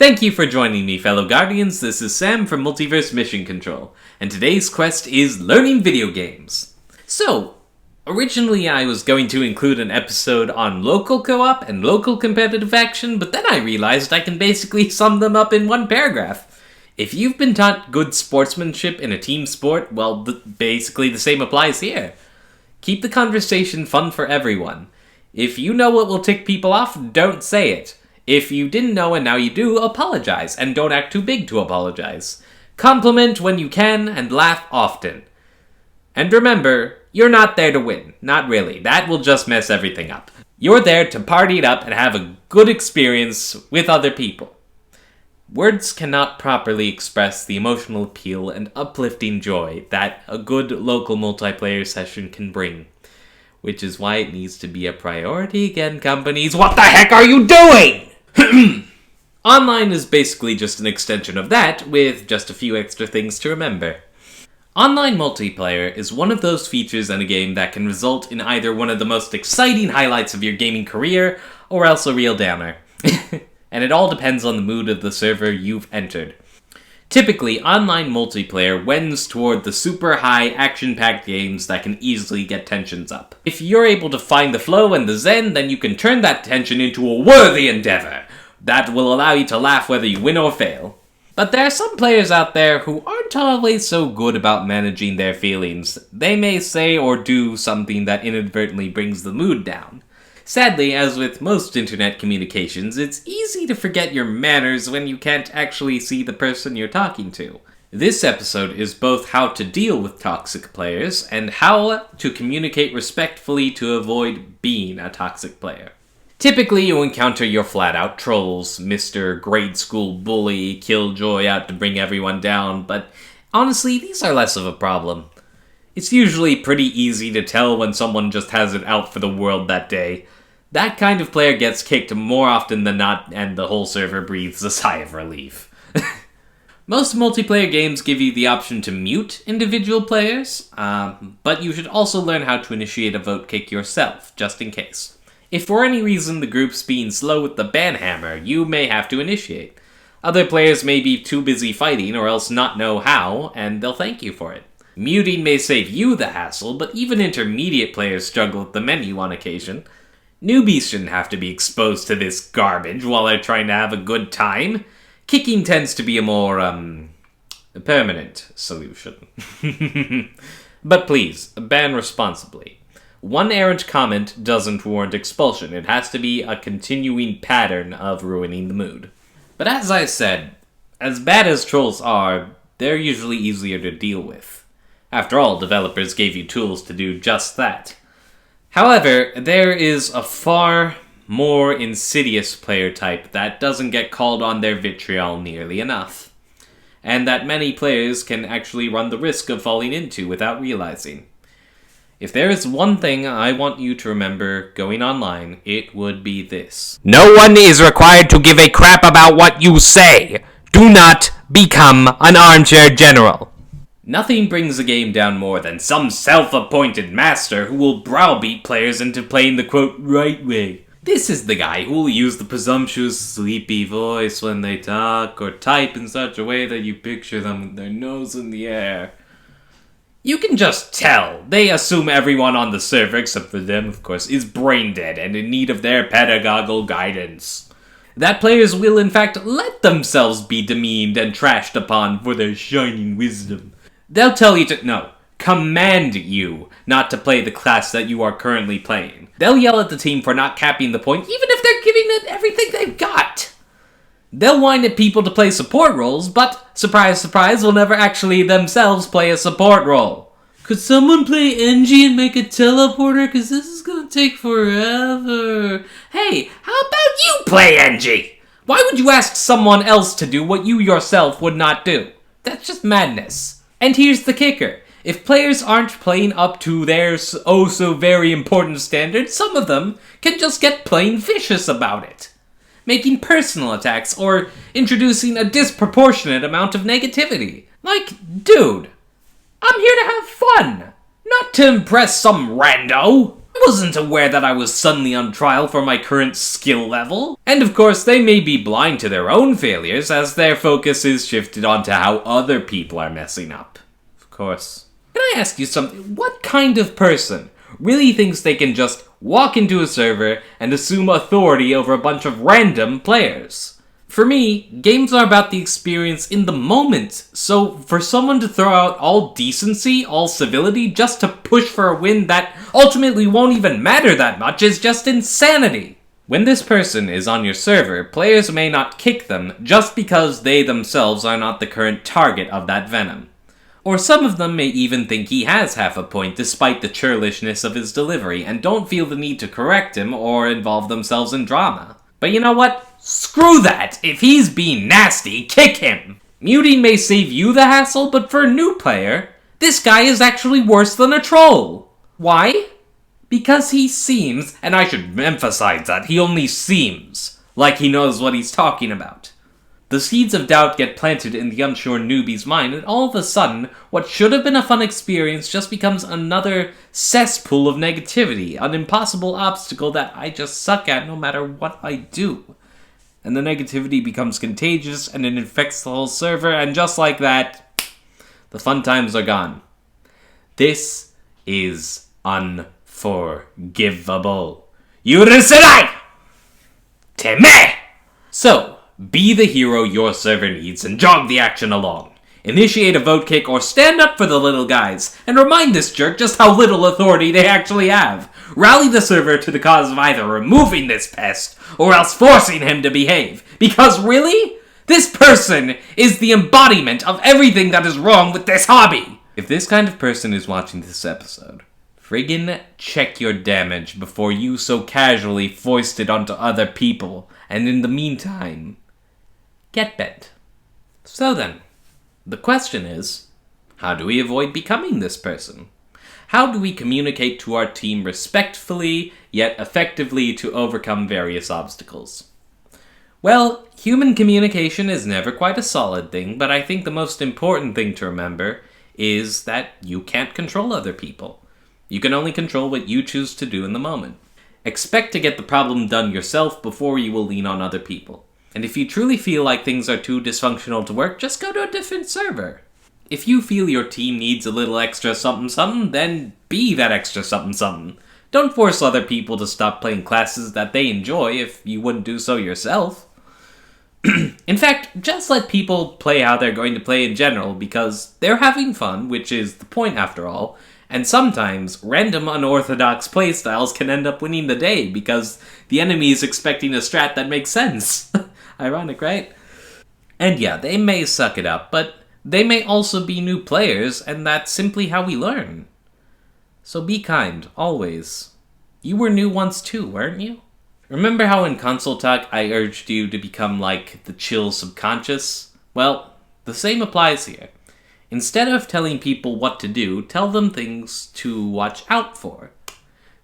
Thank you for joining me, fellow Guardians. This is Sam from Multiverse Mission Control, and today's quest is learning video games. So, originally I was going to include an episode on local co-op and local competitive action, but then I realized I can basically sum them up in one paragraph. If you've been taught good sportsmanship in a team sport, well, basically the same applies here. Keep the conversation fun for everyone. If you know what will tick people off, don't say it. If you didn't know and now you do, apologize, and don't act too big to apologize. Compliment when you can, and laugh often. And remember, you're not there to win. Not really. That will just mess everything up. You're there to party it up and have a good experience with other people. Words cannot properly express the emotional appeal and uplifting joy that a good local multiplayer session can bring. Which is why it needs to be a priority again, companies. What the heck are you doing? Online is basically just an extension of that, with just a few extra things to remember. Online multiplayer is one of those features in a game that can result in either one of the most exciting highlights of your gaming career, or else a real downer. And it all depends on the mood of the server you've entered. Typically, online multiplayer wends toward the super high, action-packed games that can easily get tensions up. If you're able to find the flow and the zen, then you can turn that tension into a worthy endeavor that will allow you to laugh whether you win or fail. But there are some players out there who aren't always so good about managing their feelings. They may say or do something that inadvertently brings the mood down. Sadly, as with most internet communications, it's easy to forget your manners when you can't actually see the person you're talking to. This episode is both how to deal with toxic players and how to communicate respectfully to avoid being a toxic player. Typically, you encounter your flat-out trolls, Mr. Grade School Bully, Killjoy out to bring everyone down, but honestly, these are less of a problem. It's usually pretty easy to tell when someone just has it out for the world that day. That kind of player gets kicked more often than not, and the whole server breathes a sigh of relief. Most multiplayer games give you the option to mute individual players, but you should also learn how to initiate a vote kick yourself, just in case. If for any reason the group's being slow with the ban hammer, you may have to initiate. Other players may be too busy fighting or else not know how, and they'll thank you for it. Muting may save you the hassle, but even intermediate players struggle with the menu on occasion. Newbies shouldn't have to be exposed to this garbage while they're trying to have a good time. Kicking tends to be a more, permanent solution. But please, ban responsibly. One errant comment doesn't warrant expulsion. It has to be a continuing pattern of ruining the mood. But as I said, as bad as trolls are, they're usually easier to deal with. After all, developers gave you tools to do just that. However, there is a far more insidious player type that doesn't get called on their vitriol nearly enough, and that many players can actually run the risk of falling into without realizing. If there is one thing I want you to remember going online, it would be this. No one is required to give a crap about what you say. Do not become an armchair general. Nothing brings a game down more than some self-appointed master who will browbeat players into playing the, quote, right way. This is the guy who will use the presumptuous, sleepy voice when they talk or type in such a way that you picture them with their nose in the air. You can just tell. They assume everyone on the server, except for them, of course, is brain-dead and in need of their pedagogical guidance. That players will, in fact, let themselves be demeaned and trashed upon for their shining wisdom. They'll tell you to, command you not to play the class that you are currently playing. They'll yell at the team for not capping the point, even if they're giving it everything they've got. They'll whine at people to play support roles, but, surprise, surprise, will never actually themselves play a support role. Could someone play NG and make a teleporter? Because this is going to take forever. Hey, how about you play NG? Why would you ask someone else to do what you yourself would not do? That's just madness. And here's the kicker. If players aren't playing up to their oh-so-very important standards, some of them can just get plain vicious about it. Making personal attacks, or introducing a disproportionate amount of negativity. Like, dude, I'm here to have fun, not to impress some rando. Why wasn't aware that I was suddenly on trial for my current skill level. And of course, they may be blind to their own failures as their focus is shifted onto how other people are messing up. Of course. Can I ask you something? What kind of person really thinks they can just walk into a server and assume authority over a bunch of random players? For me, games are about the experience in the moment, so for someone to throw out all decency, all civility, just to push for a win that ultimately won't even matter that much is just insanity. When this person is on your server, players may not kick them just because they themselves are not the current target of that venom. Or some of them may even think he has half a point despite the churlishness of his delivery and don't feel the need to correct him or involve themselves in drama. But you know what? Screw that! If he's being nasty, kick him! Muting may save you the hassle, but for a new player, this guy is actually worse than a troll. Why? Because he seems, and I should emphasize that, he only seems like he knows what he's talking about. The seeds of doubt get planted in the unsure newbie's mind, and all of a sudden, what should have been a fun experience just becomes another cesspool of negativity, an impossible obstacle that I just suck at no matter what I do. And the negativity becomes contagious, and it infects the whole server, and just like that, the fun times are gone. This is unforgivable. Yuruserai! Teme! So, be the hero your server needs and jog the action along. Initiate a vote kick or stand up for the little guys and remind this jerk just how little authority they actually have. Rally the server to the cause of either removing this pest or else forcing him to behave. Because really, this person is the embodiment of everything that is wrong with this hobby. If this kind of person is watching this episode, friggin' check your damage before you so casually foist it onto other people. And in the meantime, get bent. So then, the question is, how do we avoid becoming this person? How do we communicate to our team respectfully, yet effectively to overcome various obstacles? Well, human communication is never quite a solid thing, but I think the most important thing to remember is that you can't control other people. You can only control what you choose to do in the moment. Expect to get the problem done yourself before you will lean on other people. And if you truly feel like things are too dysfunctional to work, just go to a different server. If you feel your team needs a little extra something-something, then be that extra something-something. Don't force other people to stop playing classes that they enjoy if you wouldn't do so yourself. In fact, just let people play how they're going to play in general, because they're having fun, which is the point after all, and sometimes random unorthodox playstyles can end up winning the day because the enemy is expecting a strat that makes sense. Ironic, right? And yeah, they may suck it up, but they may also be new players, and that's simply how we learn. So be kind, always. You were new once too, weren't you? Remember how in Console Talk I urged you to become like the chill subconscious? Well, the same applies here. Instead of telling people what to do, tell them things to watch out for.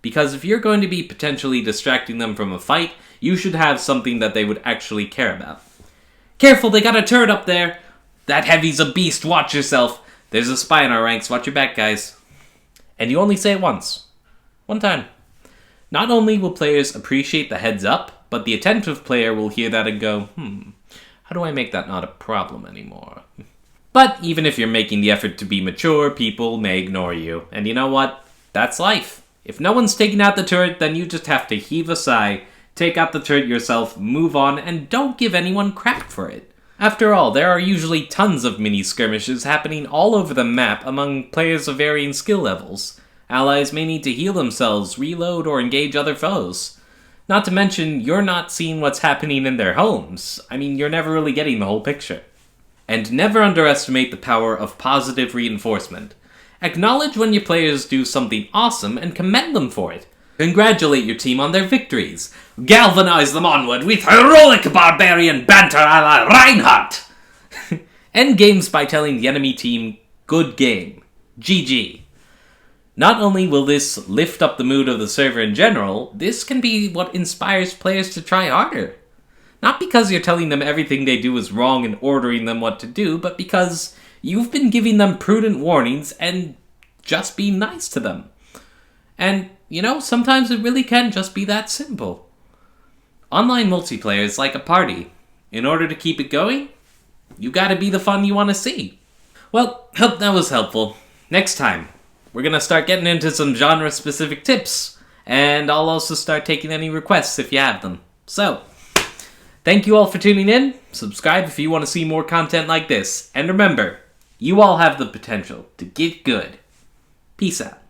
Because if you're going to be potentially distracting them from a fight, you should have something that they would actually care about. Careful, they got a turret up there! That heavy's a beast, watch yourself! There's a spy in our ranks, watch your back, guys. And you only say it once. One time. Not only will players appreciate the heads up, but the attentive player will hear that and go, how do I make that not a problem anymore? But even if you're making the effort to be mature, people may ignore you. And you know what? That's life. If no one's taking out the turret, then you just have to heave a sigh, take out the turret yourself, move on, and don't give anyone crap for it. After all, there are usually tons of mini-skirmishes happening all over the map among players of varying skill levels. Allies may need to heal themselves, reload, or engage other foes. Not to mention, you're not seeing what's happening in their homes. I mean, you're never really getting the whole picture. And never underestimate the power of positive reinforcement. Acknowledge when your players do something awesome and commend them for it. Congratulate your team on their victories. Galvanize them onward with heroic barbarian banter a la Reinhardt! End games by telling the enemy team, good game. GG. Not only will this lift up the mood of the server in general, this can be what inspires players to try harder. Not because you're telling them everything they do is wrong and ordering them what to do, but because you've been giving them prudent warnings and just being nice to them. And sometimes it really can just be that simple. Online multiplayer is like a party. In order to keep it going, you gotta be the fun you want to see. Well, hope that was helpful. Next time, we're gonna start getting into some genre-specific tips, and I'll also start taking any requests if you have them. So, thank you all for tuning in. Subscribe if you want to see more content like this. And remember, you all have the potential to get good. Peace out.